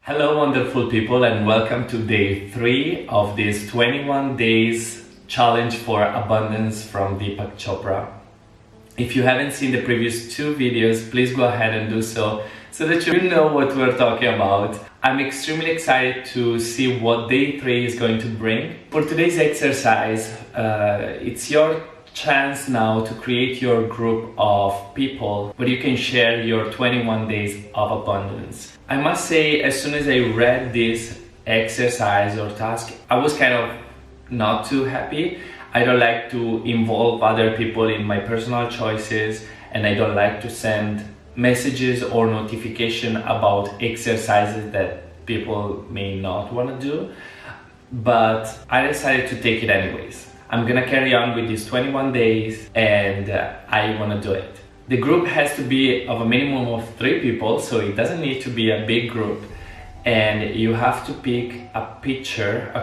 Hello wonderful people, and welcome to day 3 of this 21 days challenge for abundance from Deepak Chopra. If you haven't seen the previous 2 videos, please go ahead and do so that you know what we're talking about. I'm extremely excited to see what day 3 is going to bring. For today's exercise, it's your chance now to create your group of people where you can share your 21 days of abundance. I must say, as soon as I read this exercise or task, I was kind of not too happy. I don't like to involve other people in my personal choices, and I don't like to send messages or notification about exercises that people may not want to do, but I decided to take it anyways. I'm gonna carry on with these 21 days and I wanna do it. The group has to be of a minimum of 3 people, so it doesn't need to be a big group, and you have to pick a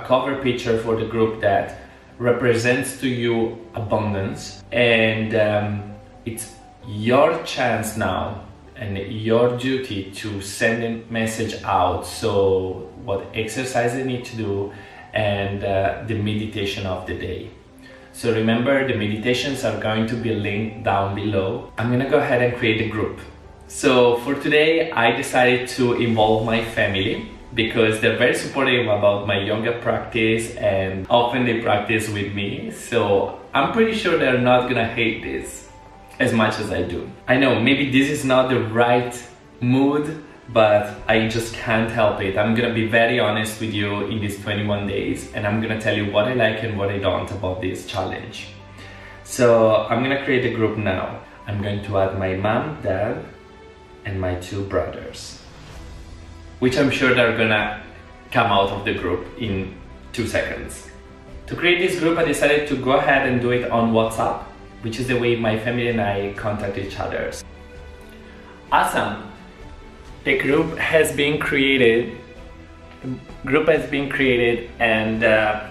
cover picture for the group that represents to you abundance, and it's your chance now and your duty to send a message out. So what exercise you need to do and the meditation of the day. So remember, the meditations are going to be linked down below. I'm gonna go ahead and create a group. So for today, I decided to involve my family because they're very supportive about my yoga practice and often they practice with me. So I'm pretty sure they're not gonna hate this as much as I do. I know maybe this is not the right mood, but I just can't help it. I'm gonna be very honest with you in these 21 days, and I'm gonna tell you what I like and what I don't about this challenge. So I'm gonna create a group now. I'm going to add my mom, dad, and my 2 brothers, which I'm sure they're gonna come out of the group in 2 seconds. To create this group, I decided to go ahead and do it on WhatsApp, which is the way my family and I contact each other. Awesome. The group has been created. And I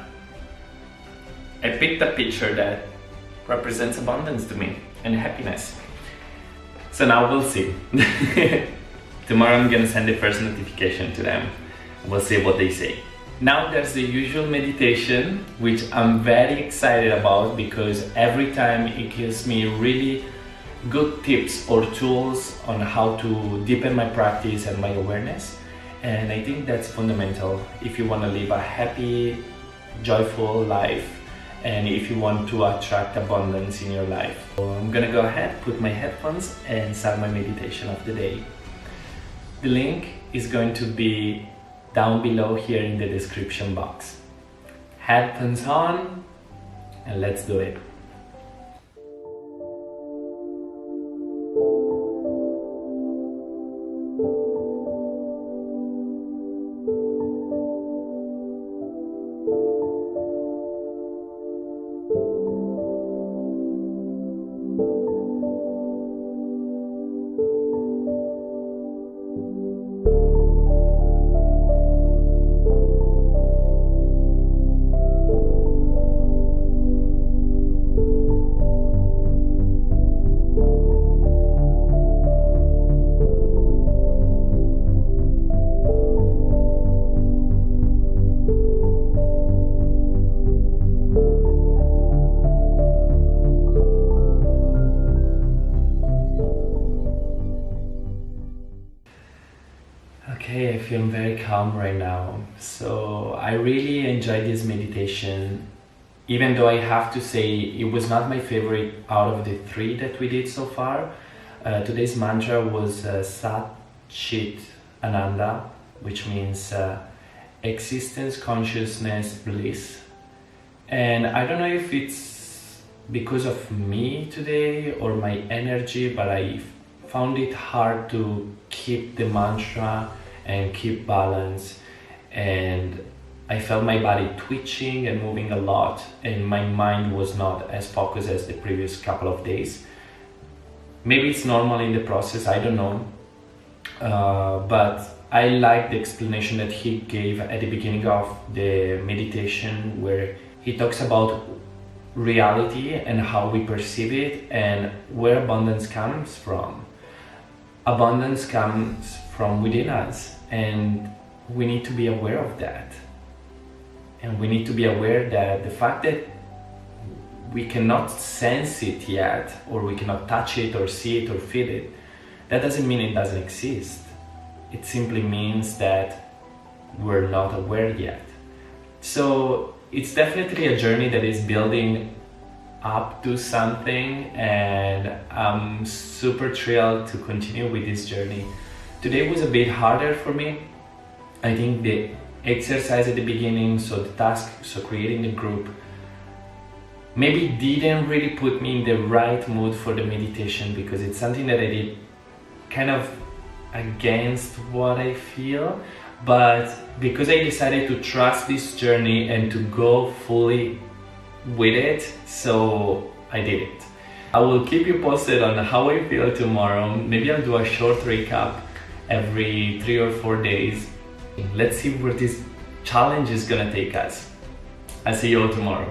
picked a picture that represents abundance to me and happiness. So now we'll see. Tomorrow I'm gonna send the first notification to them. We'll see what they say. Now there's the usual meditation, which I'm very excited about because every time it gives me really good tips or tools on how to deepen my practice and my awareness, and I think that's fundamental if you want to live a happy, joyful life and if you want to attract abundance in your life. So I'm gonna go ahead, put my headphones and start my meditation of the day. The link is going to be down below here in the description box. Headphones on and let's do it. Okay, I feel very calm right now. So I really enjoyed this meditation, even though I have to say it was not my favorite out of the 3 that we did so far. Today's mantra was Sat Chit Ananda, which means existence, consciousness, bliss. And I don't know if it's because of me today or my energy, but I found it hard to keep the mantra and keep balance, and I felt my body twitching and moving a lot, and my mind was not as focused as the previous couple of days. Maybe it's normal in the process, I don't know, but I like the explanation that he gave at the beginning of the meditation, where he talks about reality and how we perceive it and where abundance comes from. Abundance comes from within us, and we need to be aware of that. And we need to be aware that the fact that we cannot sense it yet, or we cannot touch it or see it or feel it, that doesn't mean it doesn't exist. It simply means that we're not aware yet. So it's definitely a journey that is building up to something, and I'm super thrilled to continue with this journey. Today was a bit harder for me. I think the exercise at the beginning, so the task, so creating the group, maybe didn't really put me in the right mood for the meditation, because it's something that I did kind of against what I feel. But because I decided to trust this journey and to go fully with it, so I did it. I will keep you posted on how I feel tomorrow. Maybe I'll do a short recap every 3 or 4 days. Let's see where this challenge is gonna take us. I'll see you all tomorrow.